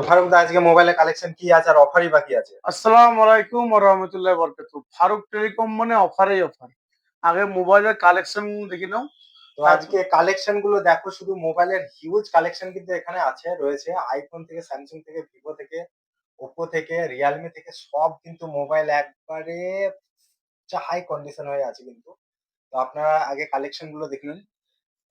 ফারুক দা, আজকে মোবাইলের কালেকশন কি আছে আর অফারই বাকি আছে? আসসালামু আলাইকুম ওয়া রাহমাতুল্লাহি ওয়া বারাকাতুহু। ফারুক টেলিকম মানে অফারেই অফার। আগে মোবাইলের কালেকশন দেখে নাও। তো তারপর আজকে কালেকশন গুলো দেখো, শুধু মোবাইলের হিউজ কালেকশন কিন্তু এখানে আছে, রয়েছে আইফোন থেকে, স্যামসাং থেকে, ভিভো থেকে, ওপো থেকে, রিয়েলমি থেকে, সব কিন্তু মোবাইল একবারে হাই কন্ডিশন হয়ে আছে কিন্তু। তো আপনারা আগে কালেকশন গুলো দেখে নিন।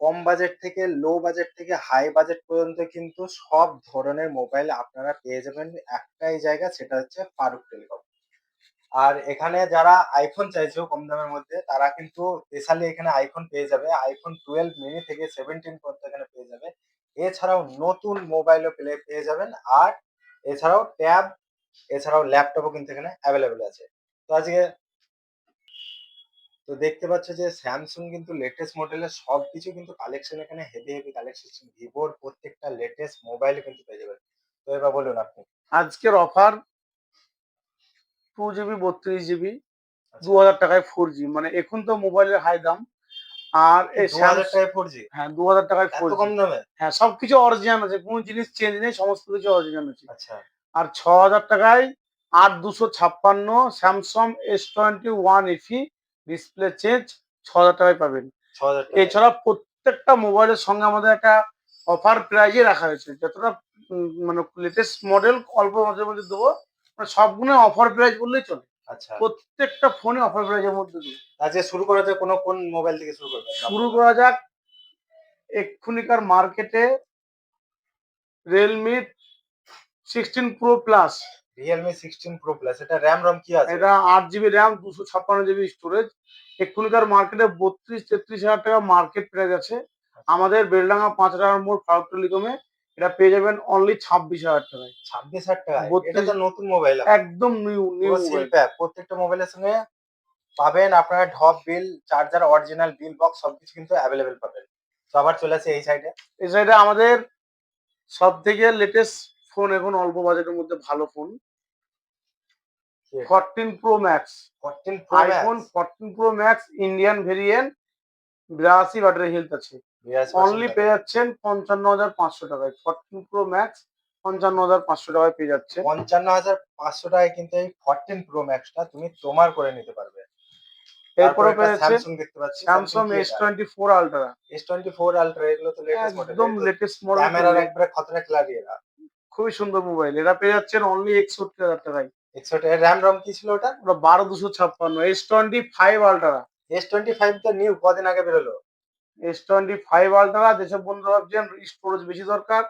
কম বাজেট থেকে লো বাজেট থেকে হাই বাজেট পর্যন্ত কিন্তু সব ধরনের মোবাইল আপনারা পেয়ে যাবেন একটাই জায়গা, সেটা হচ্ছে ফারুক টেলিকম। আর এখানে যারা আইফোন চাইছো কম দামের মধ্যে, তারা কিন্তু স্পেশালি এখানে আইফোন পেয়ে যাবে। আইফোন 12 মিনি থেকে 17 পর্যন্ত এখানে পেয়ে যাবে। এছাড়াও নতুন মোবাইলও পেয়ে যাবেন। আর এছাড়াও ট্যাব, এছাড়াও ল্যাপটপও কিন্তু এখানে অ্যাভেলেবেল আছে। তো আজকে তো দেখতে পাচ্ছ যে স্যামসাং কিন্তু লেটেস্ট মডেলের সবকিছু কিন্তু কালেকশন, এখানে হেভি হেভি কালেকশন, ভিভোর প্রত্যেকটা লেটেস্ট মোবাইল কিন্তু পেয়ে যাবেন। তো এবার বলুন আপনি। আজকের অফার 2 জিবি 32 জিবি আচ্ছা, 2000 টাকায় 4G, মানে এখন তো মোবাইলের হাই দাম। আর কি এই 2000 টাকায় 4G? হ্যাঁ, 2000 টাকায় এত 4G। কম দামে? হ্যাঁ, সবকিছু অরিজিনাল আছে, কোনো জিনিস চেঞ্জ নেই, সমস্ত কিছু অরিজিনাল আছে। আচ্ছা, আর 6000 টাকায় 8256 Samsung S21 FE display change 6000 টাকায় পাবেন। 6000 টাকায়। এছাড়া প্রত্যেকটা মোবাইলের সঙ্গে আমাদের একটা অফার প্রাইজে রাখা হয়েছে, যতটা মানে লেটেস্ট মডেল অল্প মাঝে মধ্যে দেবো, মানে সবগুলো অফার প্রাইস বললেই চলে। আচ্ছা, প্রত্যেকটা ফোনে অফার প্রাইজের মধ্যে দেবো। আজকে শুরু করা যাক, কোন মোবাইল থেকে শুরু করবেন দাম শুরু বলুন? করা যাক এক্ষুনিকার মার্কেটে Realme 16 pro plus. Realme 16 Pro Plus, এটা RAM ROM কি আছে? এটা 8 জিবি র্যাম, 256 জিবি স্টোরেজ। এক্ষুনিকার মার্কেটে 32-33 হাজার টাকা মার্কেট প্রাইস আছে। আচ্ছা, আমাদের বেলডাঙ্গা 5 টাকার মোড় ফারুক টেলিকমে এটা পেয়ে যাবেন অনলি 26 হাজার টাকায়। 26,000 টাকায়? এটা 32, তো নতুন মোবাইল আপনার। একদম নিউ নিউ পুরো সিল মোবাইল। প্যাক, প্রত্যেকটা মোবাইলের সঙ্গে পাবেন আপনারা ঢপ বিল, চার্জার, অরিজিনাল বিল বক্স সবকিছু কিন্তু অ্যাভেলেবেল পাবেন। তো আবার চলে আসে এই সাইডে। এই সাইডে আমাদের সব থেকে লেটেস্ট ফোন, এখন অল্প বাজেটের মধ্যে ভালো ফোন, কি এটা? 14 pro max. 14 Pro iPhone Max? 14 pro max Indian variant, 82 battery health আছে। 82% অনলি পেয়ে ব্যাটারি। যাচ্ছেন 55,500 টাকায়। 14 প্রো ম্যাক্স 55,500 টাকায় পেয়ে যাচ্ছেন। 55,500 টাকায় কিন্তু এই 14 Pro Max টা তুমি তোমার করে নিতে পারবে। তারপর এরপরে একটা পেয়ে যাচ্ছেন স্যামসাং দেখতে পাচ্ছি, স্যামসাং স্যামসাং কি এটা? S24 ultra. S24 Ultra, এগুলো তো লেটেস্ট মডেল, একদম এই তো লেটেস্ট মডেল, ক্যামেরার একবারে খতরা খিলাড়ি এরা। খুবই সুন্দর মোবাইল। এটা পেয়ে যাচ্ছেন অনলি 61,000 টাকায়। 61, এর র্যাম রম কি ছিল ওটা? ওটা 12 256। S25 ultra. S25 তো নিউ কদিন আগে বেরোলো। S25 আলট্রা, যেসব বন্ধু ভাবছেন স্টোরেজ বেশি দরকার,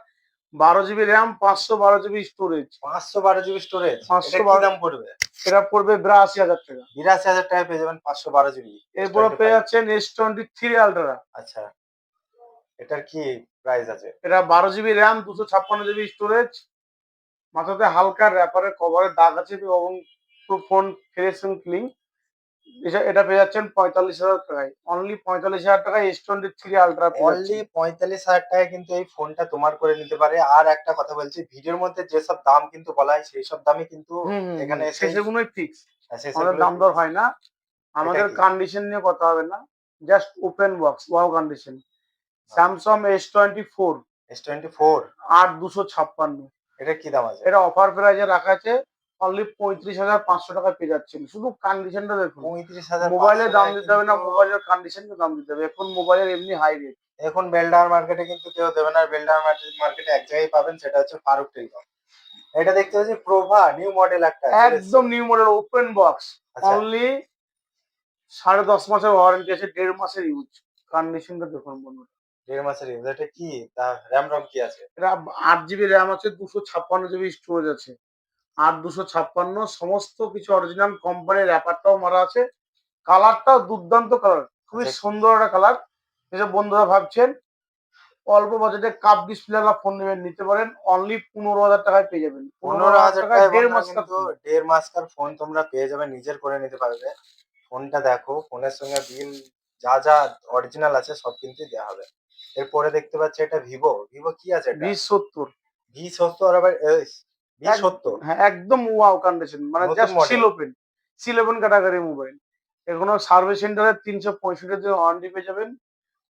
12 GB RAM, 512 GB storage. 512 GB storage, এটা পাঁচশো কি বারো দাম পড়বে? এটা পড়বে 82,000 টাকা। 82,000 টাকায় পেয়ে যাবেন 512 জিবি এস এরপরে টোয়েন্টি পেয়ে ফাইভ যাচ্ছেন S23 আলট্রা। আচ্ছা, এটার কি প্রাইস আছে? এটা 12 জিবি র্যাম, 256 জিবি স্টোরেজ। মাথাতে হালকা র্যাপারের কভারের দাগ আছে এবং পুরো ফোন ফ্রেশ এন্ড ক্লিন। এটা পেয়ে যাচ্ছেন 45,000 টাকায়। অনলি 45,000 টাকায় S23 আলট্রা পেয়ে অনলি যাচ্ছেন। 45,000 টাকায় কিন্তু এই ফোনটা তোমার করে নিতে পারে। আর একটা কথা বলছি, ভিডিওর মধ্যে যেসব দাম কিন্তু বলা হয় সেই সব দামই কিন্তু হুম হুম হুম, এখানে এসেই সেগুলোই ফিক্স। আমাদের সেসবগুলো দাম দর ফিক্স। হয় না। এটা আমাদের কি? কন্ডিশন নিয়ে কথা হবে না, just open box wow condition. Samsung S24, S24, 8256। এটার কি দাম আছে? এটা অফার প্রাইজে রাখা আছে, অনলি 35,500 টাকায় পেয়ে যাচ্ছেন। শুধু কন্ডিশনটা দেখুন। মোবাইলের 35,500 দাম টাকায় দিতে হবে না, কিন্তু। মোবাইলের কন্ডিশনকে দাম দিতে হবে। এখন মোবাইলের এমনি হাই রেট। এখন বেলডাঙার মার্কেটে কিন্তু কেউ দেবে না। বেলডাঙার মার্কেটে এক জায়গায় পাবেন, সেটা হচ্ছে ফারুক টেলিকম। এটা দেখতে পাচ্ছি প্রোভা নিউ মডেল একটা চলে এসছে। একদম নিউ মডেল ওপেন বক্স। আচ্ছা, অনলি 10.5 মাসের ওয়ারেন্টি আছে, 1.5 মাসের ইউজ। কন্ডিশনটা দেখুন বন্ধুরা। 1.5 মাসের ইউজ। এটা কি, তা র্যাম রম কি আছে? এটা 8 জিবি র্যাম আছে, 256 জিবি স্টোরেজ আছে। 8256, সমস্ত কিছু অরিজিনাল কোম্পানির র্যাপারটাও মারা আছে। কালারটাও দুর্দান্ত কালার, খুবই আচ্ছা, সুন্দর একটা কালার। যেসব বন্ধুরা ভাবছেন অল্প বাজেটে কাপ ডিসপ্লে ফোন নেবেন, নিতে পারেন। অনলি 15,000 টাকায় পেয়ে যাবেন। পনেরো 15,000 হাজার টাকায় টাকায় দেড় বন্ধুরা মাসকার কিন্তু ফোন। 1.5 মাসকার ফোন তোমরা পেয়ে যাবে, নিজের করে নিতে পারবে। ফোনটা দেখো, ফোনের সঙ্গে বিল যা যা অরিজিনাল আছে সব কিন্তু দেওয়া হবে। এরপরে দেখতে পাচ্ছি এটা ভিভো। ভিভো কি আছে এটা? V70। V70, আবার V70 হ্যাঁ, একদম ওয়াও কন্ডিশন, মানে নতুন just model. Seal open category mobile. এখনো সার্ভিস সেন্টারে 365 দিনের ওয়ারেন্টি পেয়ে যাবেন।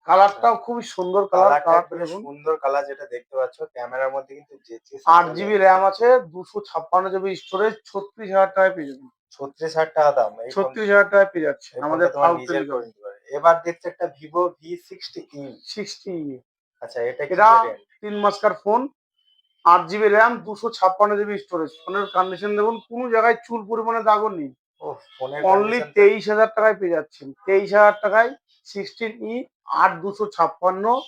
কালারটাও খুবই সুন্দর কালার, কালারটা কালারটা একবারে দেখুন। সুন্দর কালার, যেটা দেখতে পাচ্ছ ক্যামেরার মধ্যে কিন্তু জেচিস 8 বলে জিবি র্যাম আছে, 256 জিবি স্টোরেজ, 36,000 টাকায় পেয়ে যাবেন। 36,000 টাকা দাম। 36,000 টাকায় পেয়ে যাচ্ছে এই আমাদের ফোনটা তোমার সাউথ নিজের টেলিকম। করে নিতে পারে। এবার দেখছি একটা ভিভো V60e। 60, আচ্ছা, এটা কি এটা ভেরিয়েন্ট? 3 মাসকার phone, 8 GB RAM, 256 GB storage. ফোনের কন্ডিশন দেখুন, কোনো জায়গায় চুল পরিমাণে দাগও নেই। ওহ, ফোনের অনলি কন্ডিশন তো 23,000 টাকায় পেয়ে যাচ্ছেন। 23,000 টাকায় 16E 8 256।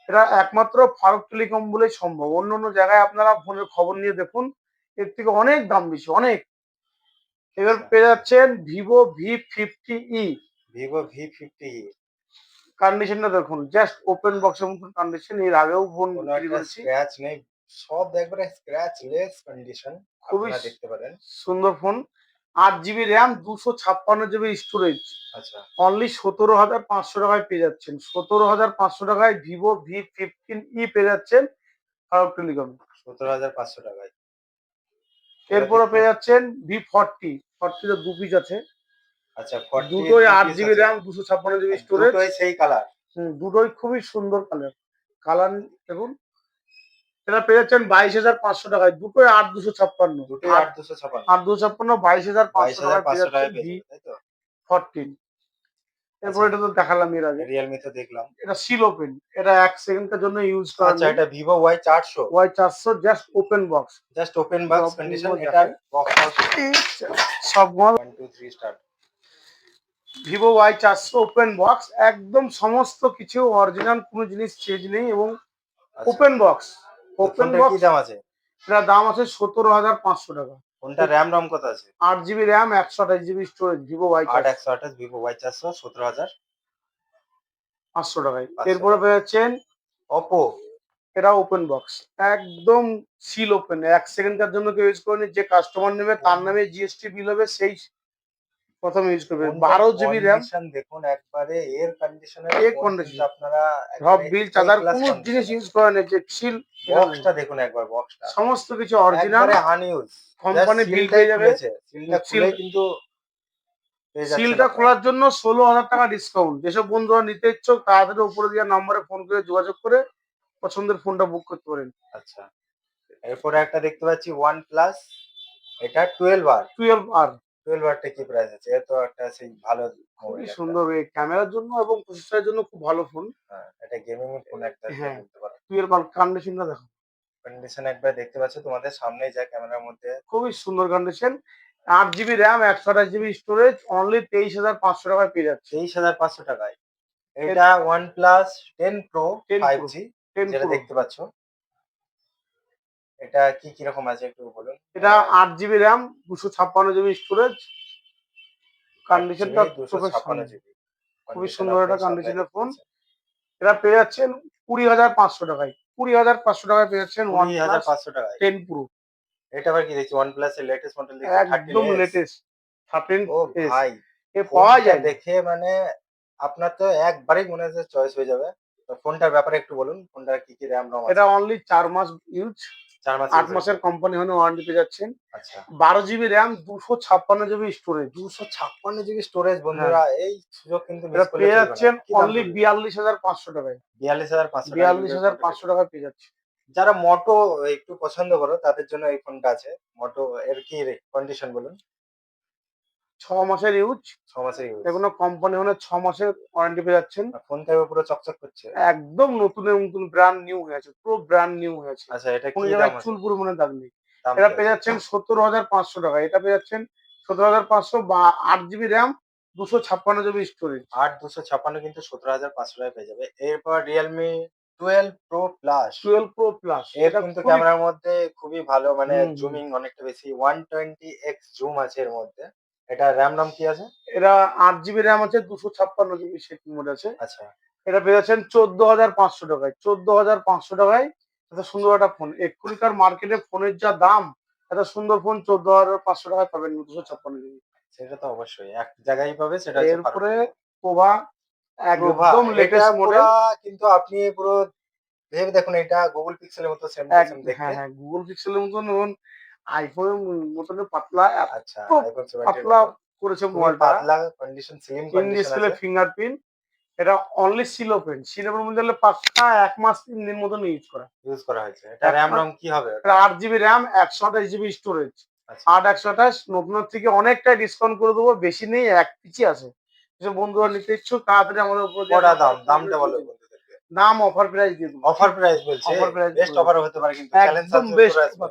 এটা একমাত্র ফারুক টেলিকম বলেই সম্ভব। অন্য অন্য জায়গায় আপনারা ফোনের খবর নিয়ে দেখুন, এর থেকে অনেক দাম বেশি, অনেক। এবার আচ্ছা, পেয়ে যাচ্ছেন ভিভো V50e। Vivo V50e। কন্ডিশনটা দেখুন, জাস্ট ওপেন বক্সের মতন কন্ডিশন। এর আগেও ফোন কোনো বিক্রি একটা করেছি। স্ক্র্যাচ নেই, সব একবারে স্ক্র্যাচলেস কন্ডিশন খুবই আপনারা দেখতে পারেন। সুন্দর phone. 8 GB RAM, 256 GB storage. আচ্ছা, অনলি 17,500 টাকায় পেয়ে যাচ্ছেন। 17,500 টাকায় ভিভো V15e পেয়ে যাচ্ছেন ফারুক টেলিকম। 17,500 টাকায়। এবার এরপরে দেখতে পেয়ে পাচ্ছি, যাচ্ছেন V40। 40 তে 2 পিস আছে। আচ্ছা 40 দুটোই দু 8 পিস জিবি আছে। র্যাম, 256 জিবি আর স্টোরেজ। দুটোই সেই কালার। দুটোই খুবই সুন্দর কালার। কালার দেখুন, এটা পেয়ে যাচ্ছেন 22,500 টাকায়। দুটোই 8 256। দুটোই 8 8 256। 8 256, 22,500 টাকায় পেয়ে 22,500 যাচ্ছেন টাকায় পেয়ে ভি যাবে, তাই তো? ফোরটিন। এরপর আচ্ছা, এটা তো দেখালাম এর আগে। রিয়েলমি তো দেখলাম। এটা সিল ওপেন। এটা 1 সেকেন্ডের জন্য ইউজ করার আচ্ছা, নেই। এটা Vivo Y400। Y400 just open box. Just open box open condition. করে এটার দেখাই। বক্স টক্স সব মাল 1 2 3 start. Vivo Y400 open box, একদম সমস্ত কিছু অরিজিনাল, কোনো জিনিস চেঞ্জ নেই এবং আচ্ছা, ওপেন বক্স। তো ওপেন ফোনটার কি বক্স। দাম আছে? এটার দাম আছে 17,500 টাকা। ফোনটার র্যাম রম কত আছে? 8 GB RAM, 128 GB storage, Vivo 8 Y400 128 Vivo Y400 টাকায়। 17,500 এরপরে টাকা। পেয়ে যাচ্ছেন, ওপো। এটা ওপেন বক্স, একদম সিল ওপেন। 1 সেকেন্ডের জন্য কেউ ইউজ করেনি। যে কাস্টমার নেবে তার নামে জিএসটি বিল হবে, সেই প্রথম ইউজ করবে। ফোনটার 12 জিবি র্যাম, কন্ডিশন দেখুন, একবারে এর কন্ডিশনের এ ফোন কিন্তু কন্ডিশন। আপনারা ড্রপ একবারে বিল, এ চার্জার ক্লাস কোনো জিনিস কন্ডিশনে। ইউজ করে না, যে সিল এখানে নেই। বক্সটা দেখুন একবার, বক্সটা সমস্ত কিছু অরিজিনাল। একবারে আনইউজ। জাস্ট কোম্পানি বিল সিলটাই পেয়ে যাবে। খুলেছে, সিলটা সিল, খুলেই কিন্তু পেয়ে যাচ্ছেন সিলটা আপনারা। খোলার জন্য 16,000 টাকা ডিসকাউন্ট। যেসব বন্ধুরা নিতে ইচ্ছুক তাড়াতাড়ি উপরে দেওয়া নাম্বারে ফোন করে যোগাযোগ করে পছন্দের ফোনটা বুক করতে পারেন। আচ্ছা, এরপরে একটা দেখতে পাচ্ছি OnePlus। এটা 12R। 12R। 12R টা কি প্রাইস আছে? এ তো একটা সেই ভালো খুবই মোবাইল একটা। সুন্দর, এই ক্যামেরার জন্য এবং প্রসেসরের জন্য খুব ভালো ফোন। হ্যাঁ, এটা গেমিং ফোন একটা দিয়ে হ্যাঁ, বলতে পারো। 12R কন্ডিশনটা দেখো, কন্ডিশন একবার দেখতে পাচ্ছ তোমাদের সামনেই যায় ক্যামেরার মধ্যে। খুবই সুন্দর condition. 8 GB RAM, 128 GB storage, only 23,500 টাকায় পেয়ে যাচ্ছে। 23,500 টাকায়। এর এটা OnePlus 10 Pro 10 প্রো, 5G 10 যেটা প্রো। দেখতে পাচ্ছ। এটা কিরকম আছে একটু বলুন? এটা 8 GB RAM, 256 GB storage. 8 GB কন্ডিশনটা চোখের সামনে। 256 GB। খুবই কন্ডিশন সুন্দর আপনি একটা সামনে কন্ডিশনের দেখতে ফোন। পাচ্ছেন। এটা পেয়ে যাচ্ছেন 20,500 টাকায়। 20,500 টাকায় পেয়ে যাচ্ছেন OnePlus 20,500 টাকায়। 10 প্রো। এটা আবার কি দেখছি, OnePlus এর লেটেস্ট মডেল দেখছি একদম 13s। লেটেস্ট, ও 13s। ভাই, এ পাওয়া ফোনটা যায় না। দেখে মানে আপনার তো একবারেই মনে হচ্ছে চয়েস হয়ে যাবে। তো ফোনটার ব্যাপারে একটু বলুন, ফোনটার কি র্যাম রম এটা আছে? অনলি 4 মাস ইউজ। 4 মাস 8 ইউজ হয়েছে। মাসের কোম্পানি হলে ওয়ারেন্টি পেয়ে যাচ্ছেন। আচ্ছা, 12 GB RAM, 256 GB storage. 256 GB storage হ্যাঁ, বন্ধুরা, এই সুযোগ কিন্তু মিস এটা করলে পেয়ে চলবে না। যাচ্ছেন কি দাম অনলি পড়বে? 42,500 টাকায়। 42,500 টাকায় কিন্তু এই ফোনটা পেয়ে 42,500 যাবে। টাকায় পেয়ে যাচ্ছে। যারা মোটো একটু পছন্দ করো তাদের জন্য এই ফোনটা আছে। মোটো এর কি কন্ডিশন বলুন? 6 মাসের ইউজ। 6 মাসের ইউজ। যেকোনো কোম্পানি হলে 6 মাসের ওয়ারেন্টি পেয়ে যাচ্ছেন। আর ফোনটাও পুরো চকচক করছে। একদম নতুনের মতন, ব্র্যান্ড নিউ হয়ে আছে, পুরো ব্র্যান্ড নিউ হয়ে আছে। আচ্ছা, এটা কোনো কি দাম জায়গায় আছে? চুল পরিমাণে দাগ নেই। দাম এটা কি পেয়ে আছে? যাচ্ছেন 17,500 টাকা। এটা পেয়ে যাচ্ছেন 17,500, বা 8 জিবি র্যাম, 256 জিবি স্টোরেজ। 8 256 কিন্তু 17,500 টাকায় পেয়ে যাবে। এরপর Realme 12 Pro Plus। 12 pro plus, এর এটা কিন্তু খুবই ক্যামেরার মধ্যে খুবই ভালো, মানে হুম হুম। জুমিং অনেকটা বেশি। 120x জুম আছে এর মধ্যে। এটা র‍্যাম রম কি আছে? এটা 8 জিবি র্যাম আছে, 256 জিবি সেটিং মোড আছে। আচ্ছা, এটা পেয়ে যাচ্ছেন 14,500 টাকায়। 14,500 টাকায় এত সুন্দর একটা ফোন। এক্ষুনিকার মার্কেটে ফোনের যা দাম, এত সুন্দর ফোন 14,500 টাকায় পাবেন না, 256 জিবি। সেটা তো অবশ্যই। এক জায়গায় পাবে, সেটা হচ্ছে ফারুক এরপরে টেলিকম। পোভা, প্রভা, একদম এটা লেটেস্ট পুরা মডেল। কিন্তু আপনি পুরো ভেবে দেখুন, এটা গুগল পিক্সেলের মতো সেম টু সেম দেখতে। হ্যাঁ হ্যাঁ, গুগল পিক্সেলের মতন এবং আইফোনের মতন পাতলা, এত আচ্ছা, iPhone 17 এর পাতলা মতো। করেছে খুবই মোবাইলটা। পাতলা condition, slim in condition display আছে। ফিঙ্গারপ্রিন্ট। এটা অনলি সিলোপেন। সিলোপের মধ্যে হলে পাক্কা ১ মাস ৩ দিন মতন ইউজ করা হয়েছে। এটা ১ র‍্যাম মাস রম কি হবে ওটা? এটা ৮ জিবি র‍্যাম, ১২৮ জিবি স্টোরেজ। আচ্ছা। ৮ ১২৮ নতুনের থেকে অনেকটাই ডিসকাউন্ট করে দেবো। বেশি নেই, ১ পিচই আছে। যেসব বন্ধুরা নিতে ইচ্ছুক তাড়াতাড়ি আমাদের উপর দিয়ে কটা দাম? নাম্বারে ফোন করে দামটা বলো দিয়ে দিন। বন্ধুদেরকে। দাম অফার প্রাইস দিয়ে দেবো। অফার প্রাইস বলছে? অফার প্রাইস বেস্ট বলে দেবো। অফারও হতে পারে কিন্তু। চ্যালেঞ্জ একদম সাকসেসফুল বেস্ট আসবে। অফার।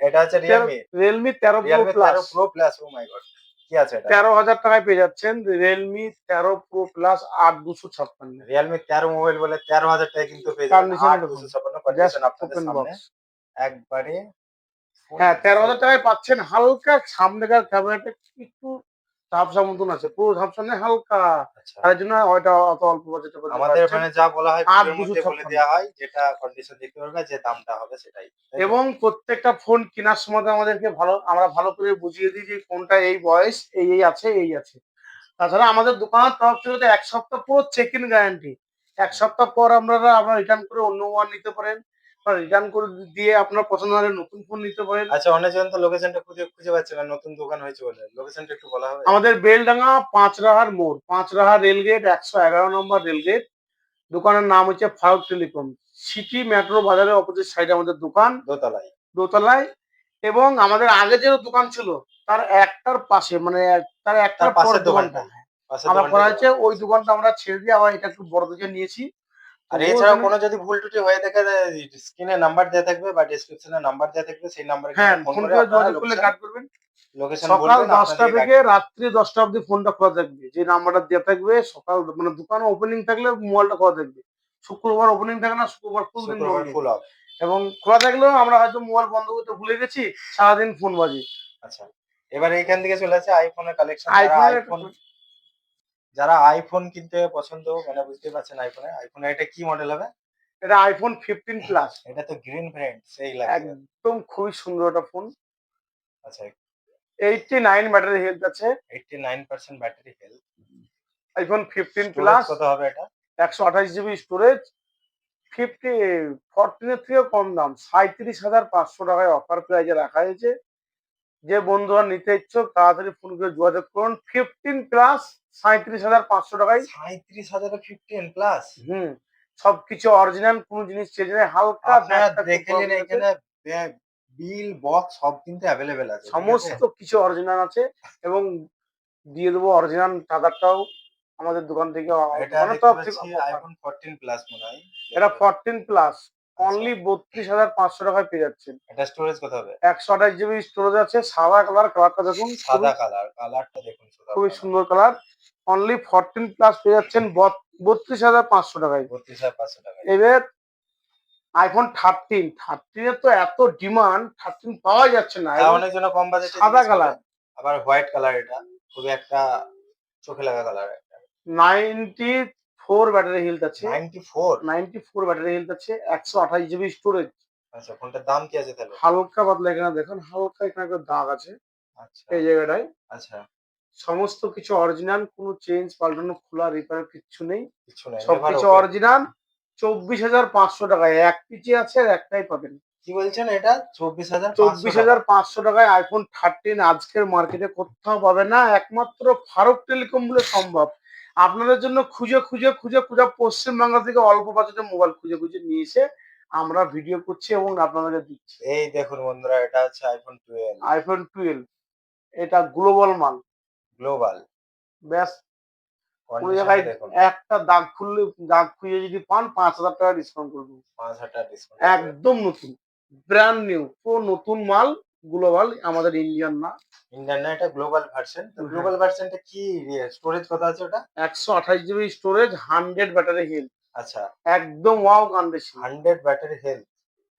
এটা হচ্ছে তেরো Realme। Realme ১৩ Pro Realme Plus। 13 Pro Plus, oh my god! কি আছে এটাতে? ১৩,০০০ টাকায় পেয়ে যাচ্ছেন Realme ১৩ Pro Plus ৮,২৫৬। Realme 13 mobile বলে 13,000 টাকায় কিন্তু পেয়ে যাবেন। কন্ডিশন দেখুন। ৮,২৫৬ জাস্ট কন্ডিশন আপনাদের ওপেন সামনে। বক্স। একবারে ফুল হ্যাঁ, ১৩,০০০ সেট। টাকায় পাচ্ছেন হালকা সামনেকার ক্যামেরাটা একটু ঝাপসা মতন আছে। পুরো ঝাপসা নয়, হালকা। আচ্ছা। তার জন্য ওইটা অত অল্প বাজেটের মধ্যে আমাদের পাচ্ছেন ওখানে যা বলা হয় ভিডিওর মধ্যে বলে ৮,২৫৬। দেয়া হয়, যেটা কন্ডিশন দেখতে পারবে, যে দামটা হবে সেটাই। তাই তো? এবং প্রত্যেকটা ফোন কেনার সময় তো আমাদেরকে আমরা ভালো করে বুঝিয়ে দিই যে কোনটা এই বয়স, এই আছে, এই আছে। তাছাড়া আমাদের দোকানের তরফ থেকে তো ১ সপ্তাহ পুরো চেক ইন গ্যারান্টি। ১ সপ্তাহ পর আপনারা রিটার্ন করে অন্য মোবাইল নিতে পারেন, বা রিটার্ন করে দিয়ে আপনার পছন্দ হলে নতুন ফোন নিতে পারেন। আচ্ছা, অনেকজন তো লোকেশনটা খুঁজে পাচ্ছে না, নতুন দোকান হয়েছে বলে। লোকেশনটা একটু বলা হবে? আমাদের বেলডাঙ্গা ৫ রাহার মোড়, ৫ রাহা রেলগেট, ১১১ নম্বর রেলগেট। দোকানের নাম হচ্ছে ফারুক টেলিকম। সিটি মেট্রো বাজারের অপোজিট সাইডে আমাদের দোকান, দোতলায়। দোতলায়। এবং আমাদের আগে যে দোকান ছিল তার একটার পাশে, মানে তার তার একটার পরের পাশের দোকানটা, দোকানটাই। পাশের আমরা করা দোকানটাই হয়েছে। দোকান ওই করেছে। দোকানটা আমরা ছেড়ে দিয়ে আবার এটা একটু বড় দেখে নিয়েছি। আর তবুও এছাড়াও এখানে কোনো যদি ভুল ত্রুটি হয়ে থাকে, স্ক্রিনে নাম্বার দেয়া থাকবে বা ডেসক্রিপশনে নাম্বার দেয়া থাকবে, সেই নাম্বারে হ্যাঁ, কিন্তু ফোন ফোন করে করে আপনারা যোগাযোগ করলে গাইড করবেন। লোকেশন সকাল বলবেন, ১০টা আপনাদেরকে গাইড থেকে করে দেবে। রাত্রি ১০টা অবধি ফোনটা খোলা থাকবে। যে নাম্বারটা দেয়া থাকবে সকাল, মানে দোকান ওপেনিং থাকলে মোবাইলটা খোলা থাকবে। শুক্রবার ওপেনিং থাকে না, শুক্রবার ফুল দিন শুক্রবার বন্ধ। Full of. এবং খোলা থাকলেও আমরা হয়তো মোবাইল বন্ধ করতে ভুলে গেছি, সারাদিন ফোন বাজে। আচ্ছা। এবার এইখান থেকে চলে আসে আইফোনের কালেকশন। আইফোনের একটা যারা আইফোন কিনতে পছন্দ, মানে বুঝতেই পারছেন আইফোনের এটা কি মডেল হবে? এটা iPhone 15 প্লাস। এটা তো গ্রিন ভেরিয়েন্ট, সেই লাগছে। একদম খুবই সুন্দর একটা ফোন। আচ্ছা, 89 ব্যাটারি হেলথ আছে। 89% battery health. iPhone 15 storage plus, কত হবে এটা? ১২৮ জিবি স্টোরেজ। 14 এর থেকেও কম দাম, ৩৭,৫০০ টাকায় অফার প্রাইজে রাখা হয়েছে। যে বন্ধুরা নিতে ইচ্ছুক তাড়াতাড়ি ফোন করে যোগাযোগ করুন। 15 প্লাস ৩৭,৫০০ টাকায়। 37,000 এ 15 প্লাস? হুম, সবকিছু অরিজিনাল, কোনো জিনিস চেঞ্জ নেই। হালকা আপনারা ব্যাগটা একটু দেখে নিন, প্রবলেম আছে। এখানে বিল, বক্স সব কিন্তু এভেলেবেল আছে। ঠিক আছে? সমস্ত কিছু অরিজিনাল আছে। এবং দিয়ে দেবো অরিজিনাল চার্জারটাও আমাদের দোকান থেকে, এটা দোকানের দেখতে তরফ থেকে পাচ্ছি অফার। iPhone 14 প্লাস মনে হয়। এটা দেখে নিন। 14 প্লাস আচ্ছা। অনলি ৩২,৫০০ টাকায় পেয়ে যাচ্ছেন। এটা স্টোরেজ কত হবে? ১২৮ জিবি স্টোরেজ আছে। সাদা কালার, কালারটা দেখুন খুবই সাদা কালার। কালারটা দেখুন, সুপার খুবই কালার। সুন্দর কালার। অনলি 14 প্লাস পেয়ে যাচ্ছেন ৩২,৫০০ টাকায়। 32,500 টাকায়। এবার iPhone 13 এর তো এত ডিমান্ড, 13 পাওয়া যাচ্ছে না। হ্যাঁ, এবং অনেকজনের কম বাজেটে সাদা জিজ্ঞেস করে। কালার, আবার হোয়াইট কালার এটা। খুবই একটা চোখে লাগা কালার একটা। 94 ব্যাটারি হেলথ আছে। 94? 94 ব্যাটারি হেলথ আছে, ১২৮ জিবি স্টোরেজ। আচ্ছা, ফোনটার দাম কি আছে তাহলে? হালকা পাতলা এখানে দেখুন, হালকা এখানে একটা দাগ আছে আচ্ছা, এই জায়গাটায়। আচ্ছা। সমস্ত কিছু অরিজিনাল, কোনো চেঞ্জ পাল্টানো, খোলা রিপেয়ার কিচ্ছু নেই। কিছু নাই। নেভার সবকিছু ওপেন। অরিজিনাল। ২৪,৫০০ টাকায় ১ পিচি আছে আর একটাই পাবেন। কি বলছেন এটা? 24,500 টাকা? ২৪,৫০০ টাকায় iPhone 13 আজকের মার্কেটে কোথাও পাবেন না। একমাত্র ফারুক টেলিকম বলে সম্ভব। আপনাদের জন্য খুঁজে পশ্চিমবাংলা থেকে অল্প বাজেটে মোবাইল খুঁজে নিয়ে এসে আমরা ভিডিও করছি এবং আপনাদেরকে দিচ্ছি। এই দেখুন বন্ধুরা, এটা হচ্ছে iPhone 12 iPhone 12 এটা গ্লোবাল মাল। গ্লোবাল। ব্যাস, কোন কন্ডিশনটা জায়গায় দেখুন। একটা দাগ খুঁজে যদি পান ৫,০০০ টাকা ডিসকাউন্ট করে দেবো। ৫,০০০ টাকা ডিসকাউন্ট দিয়ে দেবেন। একদম নতুন, ব্র্যান্ড নিউ, পুরো নতুন মাল। গ্লোবাল, আমাদের ইন্ডিয়ান না। ইন্ডিয়ান না, এটা গ্লোবাল ভার্সন। তো হ্যাঁ, গ্লোবাল ভার্সনটা কি স্টোরেজ কত আছে ওটা? ১২৮ জিবি স্টোরেজ, 100 ব্যাটারি হেলথ। আচ্ছা, একদম wow condition. 100 battery health.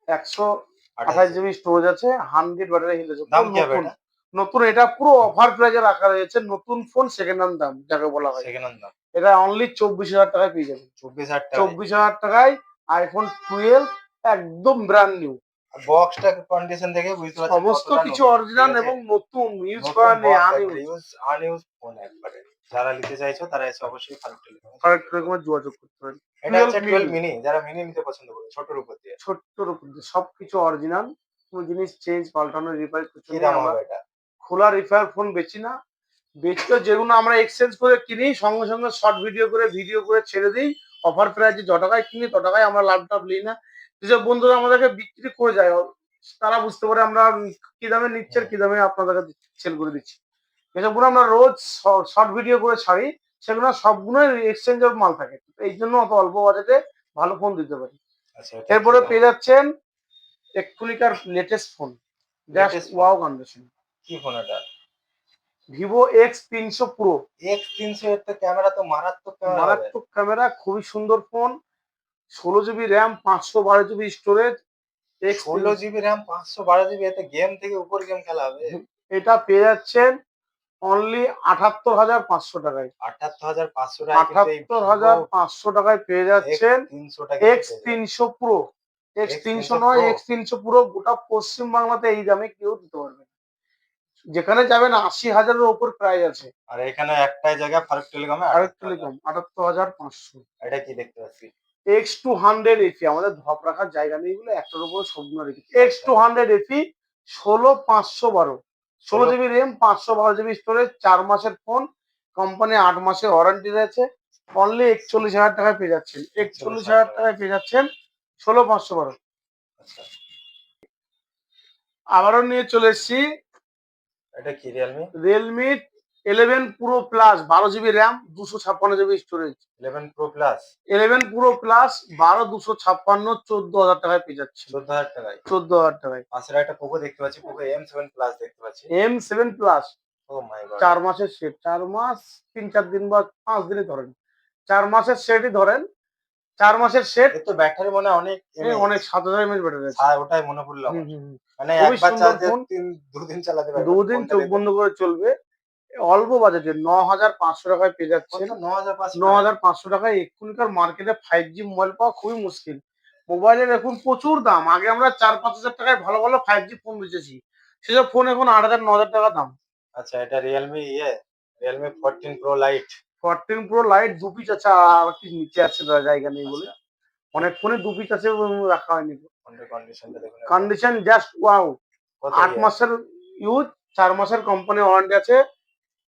28 ১২৮ GB. GB storage আছে, 100 ব্যাটারি হেলথ আছে। দাম পুরো কি হবে নতুন। এটা? নতুন, এটা পুরো অফার প্রাইজে রাখা রয়েছে। নতুন ফোন সেকেন্ড হ্যান্ড দাম যাকে বলা হয়। সেকেন্ড হ্যান্ড দাম এটা অনলি 24,০০০ টাকায় পেয়ে যাবেন। 24,০০০ টাকায়। 24,০০০ টাকায় iPhone 12 একদম ব্র্যান্ড নিউ। বক্সটা কন্ডিশন দেখে বুঝতে পারছেন সমস্ত কতটা কিছু নতুন। ঠিক অরিজিনাল আছে? এবং নতুন, ইউজ নতুন করা নেই, বক্স একবারে আনইউজ। আনইউজ ফোন একবারে। যারা নিতে চাইছো তারা এসে অবশ্যই ফারুক টেলিকমে ফারাক যোগাযোগ করো। টেলিকমে যোগাযোগ করতে পারেন। এটা 12 হচ্ছে 12 মিনি, মিনি, যারা মিনি নিতে পছন্দ করে ছোটর উপর দিয়ে। ছোট্টর উপর দিয়ে সবকিছু অরিজিনাল। কোন জিনিস চেঞ্জ পাল্টানো রিপেয়ার কিছু কি নেই। দাম আমরা হবে এটা? খোলা রিপেয়ার ফোন বেচি না। ব্যতীত যেগুলো আমরা এক্সচেঞ্জ করে কিনি সঙ্গে সঙ্গে শর্ট ভিডিও করে ছেড়ে দিই। অফার প্রাইসে য টাকায় কিনি ত টাকায় আমরা লাভ-টাভ নিই না। যেসব বন্ধুরা আমাদেরকে বিক্রি করে যায় তারা বুঝতে পারে আমরা কি দামে নিচ্ছি আর হুম, কি দামে আপনাদেরকে সেল করে দিচ্ছি। যেসবগুলো আমরা রোজ শর্ট ভিডিও করে ছাড়ি সেগুলো সবগুলোই এক্সচেঞ্জের মাল থাকে। এই জন্য অত অল্প বাজেটে ভালো ফোন দিতে পারি। আচ্ছা এটা কি এরপরে দাম? পেয়ে যাচ্ছেন এক্ষুনিকার latest phone. Just latest phone. Wow condition. কি ফোন এটা? Vivo X300 pro. X300 এর তো ক্যামেরা তো মারাত্মক ক্যামেরা হবে। মারাত্মক ক্যামেরা, খুবই সুন্দর phone. 16 GB RAM, 512 GB storage. X 16 GB RAM 512 GB, এতে গেম থেকে উপর গেম খেলা হবে। এটা পেয়ে যাচ্ছেন অনলি 78,500 টাকায়। 78,500 টাকায় কিন্তু এই আটাত্তর Vivo হাজার পাঁচশো টাকায় পেয়ে যাচ্ছেন X300 টা কিন্তু এক্স পেয়ে যাবেন। তিনশো প্রো। এক্স তিনশো X300 নয়, Pro। X300 প্রো গোটা পশ্চিম বাংলাতে এই দামে কেউ দিতে পারবে না। যেখানে যাবেন 80,000-এর ওপর প্রাইস আছে। আর এখানে একটাই জায়গা ফারুক টেলিকমে আরেক 78,000। টেলিকম 78,500। এটা কি দেখতে পাচ্ছি? X200 FE আমাদের ধপ রাখার জায়গা নেই বলে একটার উপরে সবগুলো রেখেছি। আচ্ছা X200 FE 16,512, ষোলো 16। জিবি র্যাম, 512 জিবি স্টোরেজ, 4 মাসের ফোন। কোম্পানি 8 মাসের ওয়ারেন্টি রয়েছে। অনলি 41,000 টাকায় পেয়ে যাচ্ছেন। 41,000 41,000 টাকা। টাকায় পেয়ে যাচ্ছেন 16,512। আচ্ছা আবারও নিয়ে চলে এসেছি এটা কি Realme? Realme 11 pro plus, 12 GB RAM, 256 GB storage. 11 Pro Plus 11 pro plus 12, 256, 14,000 টাকায় পেয়ে যাচ্ছেন। 14,000 টাকায়। 14,000 টাকায়। পাশের একটা Poco দেখতে পাচ্ছি, Poco M7 Plus দেখতে পাচ্ছি। M7 প্লাস ও মাই গড! 4 মাসের সেট। 4 মাস 3-4 দিন বা 5 দিনই ধরেন। 4 মাসের সেটই ধরেন। 4 মাসের সেট। এর তো ব্যাটারি মনে হয় অনেক অনেক এমএএইচ। 7,000 mAh ব্যাটারি আছে। ওটাই মনে পড়লো হুম আমার। হুম হুম। মানে খুবই একবার সুন্দর চার্জ দিয়ে ফোন। 2 দিন চালাতে পারবেন। দুদিন ফোনটা চোখ দেখবেন। বন্ধ করে চলবে। অল্প বাজেটে 9,500 টাকায় পেয়ে কত? যাচ্ছেন। 9,500 টাকায়? 9,500 টাকায় এক্ষুনিকার মার্কেটে 5G মোবাইল পাওয়া খুবই মুশকিল। মোবাইলের এখন প্রচুর দাম। আগে আমরা 4-5 হাজার টাকায় ভালো ভালো 5G ফোন বেচেছি। সেসব ফোন এখন 8,000-9,000 টাকা দাম। আচ্ছা এটা Realme 14 Pro Lite। 14 pro light 2 piece আছে, আর কি নিচে আছে জায়গা নেই বলে। আচ্ছা অনেক ফোনে 2 পিস আছে এবং রাখা হয়নি। ফোনটার কন্ডিশনটা দেখুন একবার। Condition just wow. কত 8 আছে? মাসের ইউজ, 4 মাসের কোম্পানি ওয়ারেন্টি আছে।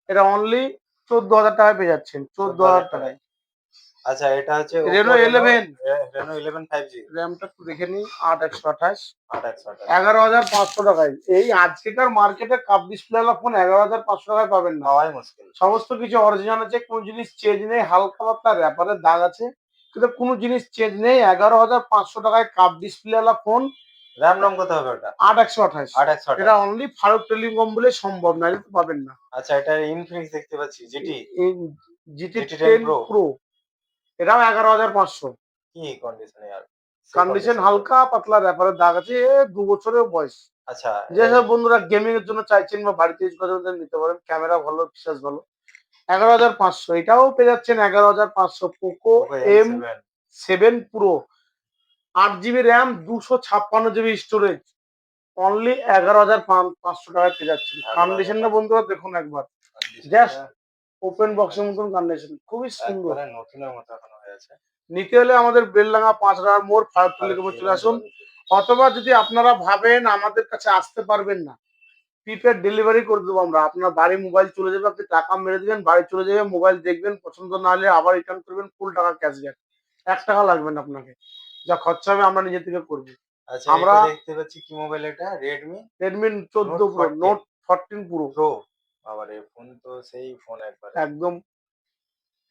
এটা অনলি 14,000 টাকায় পেয়ে যাচ্ছেন। 14,000 14,000 টাকায়। টাকায়। আচ্ছা এটা হচ্ছে Oppo রেনো 11 Reno 11 5G। র‍্যামটা একটু দেখে নিই। 8/128, 8/128। 11,500 টাকায়। এই আজকেকার মার্কেটে কাপ ডিসপ্লেওয়ালা ফোন 11,500 টাকায় পাবেন না। পাওয়াই মুশকিল। সমস্ত কিছু অরিজিনাল আছে, কোনো জিনিস চেঞ্জ নেই। হালকা পাতলা র‍্যাপারের দাগ আছে, কিন্তু কোনো জিনিস চেঞ্জ নেই। 11,500 টাকায় কাপ ডিসপ্লেওয়ালা ফোন। RAM-ROM কত হবে ওটা? 8/128। এটা 8/128। অনলি ফারুক টেলিকম বলে সম্ভব, নাহলে তো পাবেন না। আচ্ছা এটা Infinix দেখতে পাচ্ছি GT। এই GT GT 10 ten Pro। Pro এটাও 11,500। কি কন্ডিশনে ইয়ার? সেই কন্ডিশন কন্ডিশন তো। হালকা পাতলা র‍্যাপারের দাগ আছে। 2 বছরের বয়স। আচ্ছা যেসব বন্ধুরা গেমিং এর জন্য চাইছেন বা বাড়িতে ইউজ করার জন্য নিতে পারেন। ক্যামেরা ভালো, ফিচার্স ভালো। 11,500। এটাও পেয়ে যাচ্ছেন 11,500। Poco Poco M7। M7 pro, 8 GB RAM, 256 GB storage. Only 11,500 টাকায় পেয়ে যাচ্ছেন। কন্ডিশনটা 11,500। বন্ধুরা দেখুন একবার। জাস্ট কন্ডিশনটা ওপেন সেই বক্সের কন্ডিশন। মতন কন্ডিশন, খুবই সুন্দর। একবারে নতুনের মতো এখনো হয়ে আছে। নিতে হলে আমাদের বেলডাঙ্গা 5 রানার মোড় ফারুক ফারুক টেলিকমে চলে টেলিকমে আসুন। যোগাযোগ করুন। অথবা যদি আপনারা ভাবেন আমাদের কাছে আসতে পারবেন না, প্রিপেড ডেলিভারি করে দেবো আমরা। আপনার বাড়ি মোবাইল চলে যাবে, আপনি টাকা মেরে দিবেন, বাড়ি চলে যাবে, মোবাইল দেখবেন, পছন্দ না হলে আবার রিটার্ন করবেন, ফুল টাকা ক্যাশব্যাক। 1 টাকা লাগবে না আপনাকে। যা খরচা হবে আমরা নিজে থেকে করবো। আচ্ছা আমরা এটা দেখতে পাচ্ছি কি মোবাইল এটা? Redmi Redmi 14 Note pro, 14 note 14 pro. Pro। বাবারে ফোন তো সেই ফোন একবারে। একদম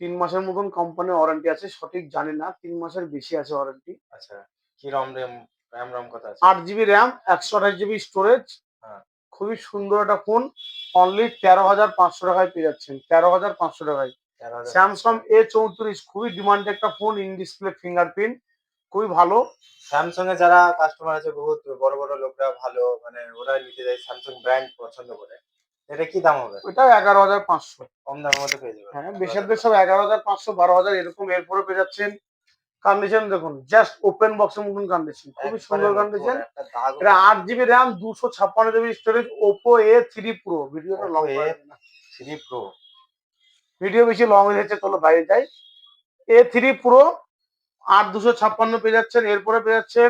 3 মাসের মতন কোম্পানি ওয়ারেন্টি আছে, সঠিক জানি না, 3 মাসের বেশি আছে ওয়ারেন্টি। আচ্ছা কি RAM-ROM কত আছে? 8 জিবি র্যাম, 128 জিবি স্টোরেজ। হ্যাঁ খুবই সুন্দর একটা ফোন। অনলি 13,500 টাকায় পেয়ে যাচ্ছেন। 13,500 টাকায় 13,500 স্যামসাং টাকা। A34, খুবই ডিমান্ডেড একটা ফোন। ইন ডিসপ্লে ফিঙ্গারপ্রিন্ট, খুবই ভালো। স্যামসাং এ যারা কাস্টমার আছে বহুত বড় বড় লোকরা ভালো মানে ওরা নিতে যায় স্যামসাং ব্র্যান্ড পছন্দ করে। এটা কি দাম হবে? ওটা 11,500। কম দামের মধ্যে পেয়ে যাবেন হ্যাঁ, 11,000 বেশিরভাগ সব টাকা। 11,500, 12,000 এরকম। এরপরে পেয়ে যাচ্ছেন। কন্ডিশন দেখুন, জাস্ট ওপেন বক্সের মতন কন্ডিশন, খুবই একবারে সুন্দর নতুন কন্ডিশন। একটা দাগও এটা পড়েনি। 8 GB RAM, 256 GB storage. Oppo A3 pro. ভিডিওটা Oppo লং করা যাবে না। A3 Pro। ভিডিও বেশি লং হয়ে যাচ্ছে, চলো বাইরে যাই। A3 প্রো 8,256 পেয়ে যাচ্ছেন। এরপরে পেয়ে যাচ্ছেন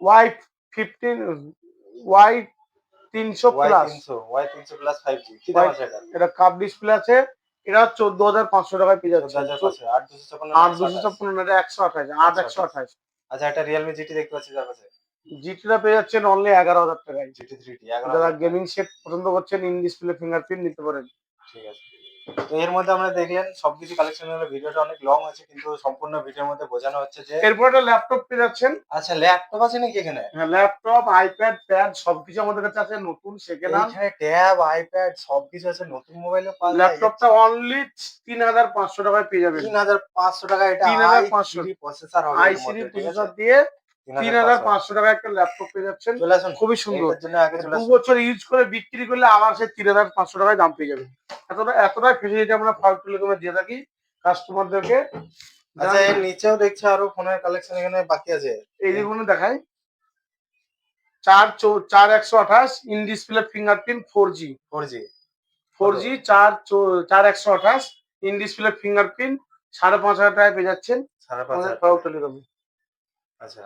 Y 15, Y 300 Y plus. 300 Y 300 plus 5G কি দাম ওয়াই আছে এটা? এটা কাপ ডিসপ্লে আছে। এটা 14,500 টাকায় পেয়ে যাচ্ছেন। 14,500 8 256 না 128? 8,256 না, এটা 128, 128। 8,128। আচ্ছা একটা Realme GT দেখতে পাচ্ছি যার কাছে। জিটিটা পেয়ে যাচ্ছেন অনলি 11,000 টাকায়। GT 3T যারা 11,000 টাকা। গেমিং সেট পছন্দ করছেন, ইন ডিসপ্লে ফিঙ্গারপ্রিন্ট নিতে পারেন। ঠিক আছে। তো এর মধ্যে আমরা দেখলেন সবকিছু কালেকশন হলো, ভিডিওটা অনেক লং আছে কিন্তু সম্পূর্ণ ভিডিওর মধ্যে বোঝানো হচ্ছে যে এরপর একটা ল্যাপটপ পেয়ে যাচ্ছেন। আচ্ছা ল্যাপটপ আছে নাকি এখানে? হ্যাঁ, ল্যাপটপ, আইপ্যাড, প্যাড সবকিছু আমাদের কাছে আছে, নতুন সেকেন্ড হ্যান্ড। এইখানে ট্যাব, আইপ্যাড সবকিছু আছে, নতুন মোবাইলও পাওয়া যায়। ল্যাপটপটা অনলি ৩,৫০০ টাকায় পেয়ে যাবেন। ৩,৫০০ টাকা এটা ৩,৫০০ i3 প্রসেসর হবে এর আই3 মধ্যে, ঠিক আছে? প্রসেসর দিয়ে ৩,৫০০ ৩,৫০০ টাকায় একটা ল্যাপটপ পেয়ে যাচ্ছেন। চলে আসুন। খুবই সুন্দর। এইটার জন্য আগে চলে ২ আসুন। বছর ইউজ করে বিক্রি করলে আবার সেই ৩,৫০০ টাকায় দাম পেয়ে যাবেন। এতটাই ফেসিলিটি আমরা ফার্স্ট টেলিকমে দিয়ে থাকি কাস্টমারদেরকে। আচ্ছা জান এর নিচেও দেখছি আরো ফোনের কালেকশন এখানে বাকি আছে। এই যেগুলো দেখাই, ৪ ১২৮ in display fingerprint 4G। 4G কত? 4G ৪ ১২৮ ইন ডিসপ্লে ফিঙ্গারপ্রিন্ট ৫,৫০০ টাকায় পেয়ে যাচ্ছেন ৫,৫০০ আমাদের টাকা। ক্লাউড টেলিকমে। আচ্ছা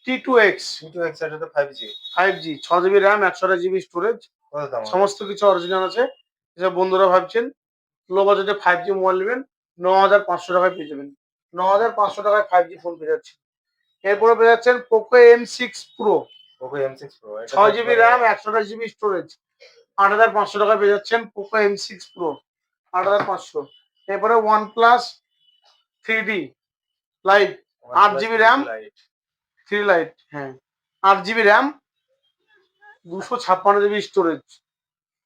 T2X T2X এটা তো 5G 5G, 6 GB RAM, 128 GB storage, কত দাম হবে? সমস্ত কিছু অরিজিনাল আছে। যেসব বন্ধুরা ভাবছেন লো বাজেটে 5G মোবাইল নেবেন, ৯,৫০০ টাকায় পেয়ে যাবেন। ৯,৫০০ টাকায় 5G ফোন পেয়ে যাচ্ছেন। এরপরে আচ্ছা পেয়ে যাচ্ছেন Poco M6 Pro, Poco M6 Pro এটা তো 6 জিবি একবারে র্যাম, 128 জিবি স্টোরেজ, ৮,৫০০ টাকায় পেয়ে যাচ্ছেন পোকো M6 Pro, ৮,৫০০। এরপরে OnePlus 3D Lite, আট OnePlus GB 3T RAM, Lite 3 light, হ্যাঁ, 8 জিবি র্যাম, 256 জিবি স্টোরেজ।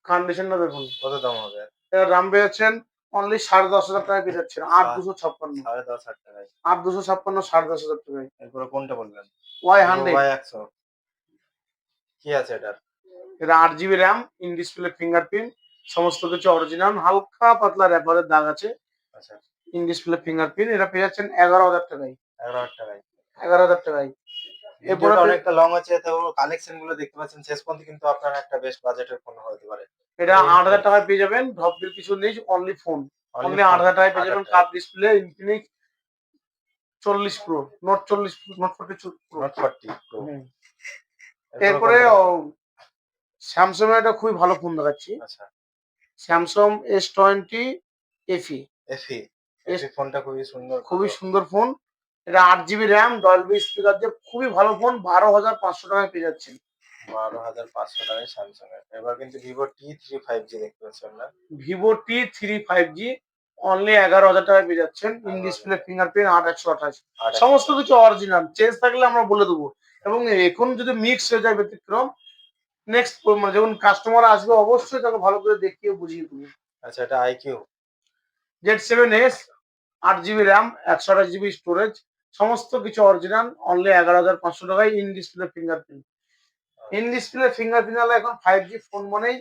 কন্ডিশনটা দেখুন। কত দাম হবে? এর দাম পেয়েছেন অনলি ১০,৫০০ টাকায় পেয়ে যাচ্ছেন। সা ৮,২৫৬, ১০,৫০ টাকায়। ৮,২৫৬, ১০,৫০০ টাকায়। এরপরে কোনটা বললেন? Vivo Y100, Y100 কি আছে এটার? এটা 8 GB RAM, in display fingerprint, সমস্ত কিছু অরিজিনাল, হালকা পাতলা র‍্যাপারের দাগ আছে। আচ্ছা ইন ডিসপ্লে ফিঙ্গারপ্রিন্ট এটা পেয়ে যাচ্ছেন ১১,০০০ টাকায়। ১১,০০০ টাকায়। ১১,০০০ টাকায়। এরপরে ভিডিওটা অনেকটা লং আছে তো কালেকশন গুলো দেখতে পাচ্ছেন শেষ পর্যন্ত কিন্তু আপনার একটা বেস্ট বাজেটের ফোন হতে পারে। এটা এটা ৮,০০০ Infinix টাকায় পেয়ে যাবেন। ভাবতে কিছু নেই, only phone. Only only phone ৮,০০০ টাকায় পেয়ে ৮,০০০ যাবেন টাকায়। Curve display Infinix 40 pro, Note 40, Note 42 pro. Note 40 pro. হুম। এরপরে এরপরে কোনটা দেখাবেন? স্যামসাং এর একটা খুবই ভালো ফোন দেখাচ্ছি। আচ্ছা Samsung S20 FE। FE S FE ফোনটা খুবই সুন্দর কত? খুবই সুন্দর ফোন। এটা ৮ জিবি র্যাম, ডলবি স্পিকার দিয়ে খুবই ভালো ফোন। ১২,৫০০ টাকায় পেয়ে যাচ্ছেন। ১২,৫০০ টাকায় স্যামসাং এর। এবার কিন্তু Vivo T3 5G দেখতে পাচ্ছেন না? ভিভো T3 5G অনলি ১১,০০০ টাকায় পেয়ে যাচ্ছেন। ইন ১১,০০০ ডিসপ্লে টাকা। ফিঙ্গারপ্রিন্ট ৮,১২৮। ৮,১২৮ সমস্ত কিছু অরিজিনাল। চেঞ্জ থাকলে আমরা বলে দেবো। এবং এখন যদি মিক্স হয়ে যায় ব্যতিক্রম, নেক্সট মানে যখন কাস্টমার আসবে অবশ্যই তাকে ভালো করে দেখিয়ে বুঝিয়ে দেবো। আচ্ছা এটা IQ Z7S 8 GB RAM, 128 GB storage, সমস্ত কিছু অরিজিনাল, অনলি ১১,৫০০ টাকায় ইন ডিসপ্লে ফিঙ্গারপ্রিন্ট। ইন আচ্ছা ডিসপ্লে ফিঙ্গারপ্রিন্ট এখন 5G ফোন মানেই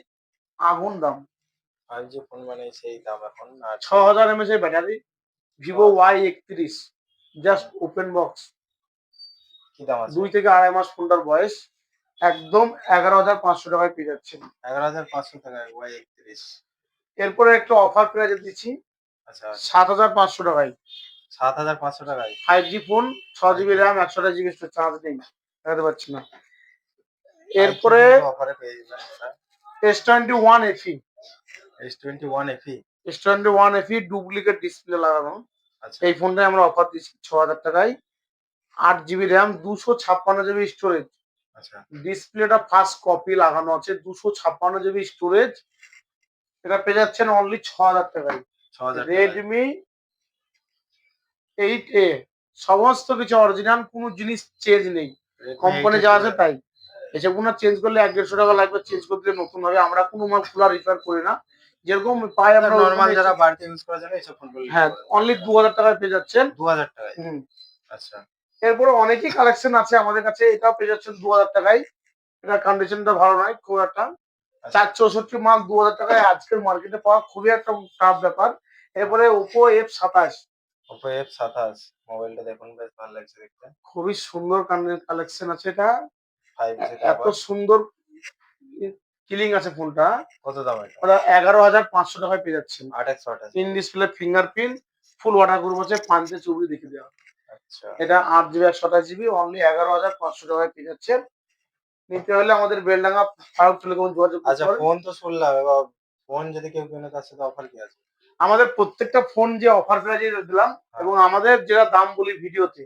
আগুন দাম। 5G ফোন মানে সেই দাম এখন আর কি ৬,০০০ mAh এর battery, Vivo ৬,০০০ Y31, just open box. কি দাম আছে? ২ থেকে ২.৫ মাস ফোনটার বয়স। একদম ১১,৫০০ টাকায় পেয়ে যাচ্ছেন। ১১,৫০০ টাকায় Y31 এরপরে একটা অফার প্রাইজে দিচ্ছি আচ্ছা ৭,৫০০ টাকায়। ৭,৫০০ টাকায় 5G phone, 6 GB 5G RAM, 128 GB storage, charge নেই। দেখাতে পাচ্ছি না। IQ এরপরে কিন্তু অফারে পেয়ে যাবেন এটা। S21 FE, S21 FE S21 FE duplicate display লাগানো। আচ্ছা এই ফোনটায় আমরা অফার দিচ্ছি ৬,০০০ টাকায়। 8 জিবি র্যাম, ২৫৬ জিবি স্টোরেজ। আচ্ছা ডিসপ্লেটা ফার্স্ট কপি লাগানো আছে, ২৫৬ জিবি স্টোরেজ। এটা পেয়ে যাচ্ছেন অনলি ৬,০০০ টাকায়। ৬,০০০ টাকায় রেডমি 8A, সমস্ত কিছু অরিজিনাল, কোনো জিনিস চেঞ্জ নেই। Redmi কোম্পানি 8A যা Pro আছে তাই। এসব কোনো চেঞ্জ করলে ১-১৫০ টাকা লাগবে, চেঞ্জ করতে দিলে নতুন হবে। আমরা কোনো মাল খোলা রিপেয়ার করি না। যেরকম পাই আমরা নরমাল ওরকমই যারা বাড়িতে ইউজ করার জন্য এইসব ফোনগুলো নিতে হ্যাঁ, পারেন অনলি বাড়িতে। ২,০০০ টাকায় পেয়ে যাচ্ছেন। ২,০০০ টাকায় হুম। আচ্ছা এরপরে অনেকই কালেকশন আছে আমাদের কাছে। এটাও পেয়ে যাচ্ছেন ২,০০০ টাকায়। এটার কন্ডিশনটা ভালো নয় খুব একটা। আচ্ছা ৪৬৪ মাল ২,০০০ টাকায় আজকের মার্কেটে পাওয়া খুবই একটা টাফ ব্যাপার। এরপরে Oppo F27, Oppo F27 মোবাইলটা দেখুন বেশ ভালো লাগছে দেখতে। খুবই সুন্দর কালেকশন আছে এটা। 5G তে এত আবার সুন্দর কিলিং আছে ফোনটা। কত দাম এটা? ওটা ১১,৫০০ টাকায় পেয়ে যাচ্ছেন। ৮১১৮ in display fingerprint, full water proof আছে, পাঞ্চে চুবড়ি দেখিয়ে দেওয়া। আচ্ছা এটা 8 জিবি 128 জিবি অনলি ১১,৫০০ টাকায় পেয়ে যাচ্ছেন। নিতে হলে আমাদের বেলডাঙ্গা ফারুক টেলিকম যোগাযোগ করতে আচ্ছা পারেন। ফোন তো শুনলাম, এবার ফোন যদি কেউ কেনে তার সাথে অফার কি আছে? আমাদের প্রত্যেকটা ফোন যে অফার প্রাইজে দিলাম হ্যাঁ। এবং আমাদের যেটা দাম বলি ভিডিওতে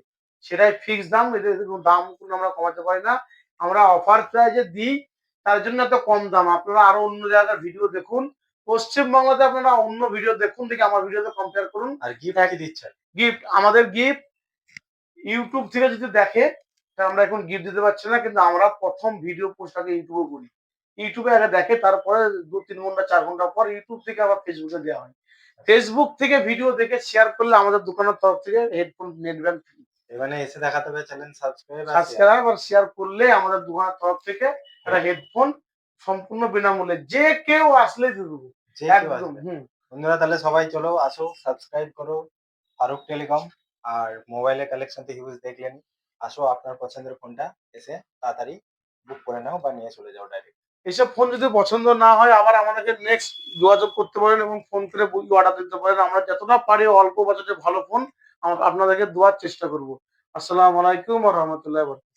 সেটাই ফিক্স দাম, এদের কোনো দাম কোনো আমরা কমাতে পারি না। আমরা অফার প্রাইজে দিই, তার জন্য এত কম দাম। আপনারা আরো অন্য জায়গার ভিডিও দেখুন, পশ্চিমবাংলাতে আপনারা অন্য ভিডিও দেখুন, দেখে আমার ভিডিওতে কম্পেয়ার করুন। আর গিফট কি দিচ্ছেন? গিফট আমাদের গিফট ইউটিউব থেকে যদি দেখে, তা আমরা এখন গিফট দিতে পারছি না, কিন্তু আমরা প্রথম ভিডিও পোস্ট আগে ইউটিউবে করি। ইউটিউবে আগে দেখে, তারপরে ২-৩ ঘন্টা ৪ ঘন্টা পর ইউটিউব থেকে আবার ফেসবুকে দেওয়া হয়। ফেসবুক থেকে ভিডিও দেখে শেয়ার করলে আমাদের দোকানের তরফ থেকে হেডফোন নেট ব্যান্ড ফ্রি। এখানে এসে দেখাতে হবে চ্যানেল সাবস্ক্রাইব আর শেয়ার। সাবস্ক্রাইব আর শেয়ার করলে আমাদের দোকানের তরফ থেকে একটা হেডফোন সম্পূর্ণ বিনামূল্যে যে কেউ আসলেই দিয়ে দেবো। যে কেউ একদম আসবে। হুম। বন্ধুরা তাহলে সবাই চলো আসো, সাবস্ক্রাইব করো ফারুক টেলিকম। আর মোবাইলের কালেকশন তো হিউজ দেখলেন। আসো আপনার পছন্দের ফোনটা এসে তাড়াতাড়ি বুক করে নাও বা নিয়ে চলে যাও ডাইরেক্ট। এসব ফোন যদি পছন্দ না হয় আবার আমাদেরকে নেক্সট যোগাযোগ করতে পারেন এবং ফোন করে অর্ডার দিতে পারেন। আমরা যতটা পারি অল্প বাজেটে ভালো ফোন আপনাদেরকে দেওয়ার চেষ্টা করব। আসসালামু আলাইকুম ওয়া রাহমাতুল্লাহি ওয়া বারাকাতুহু।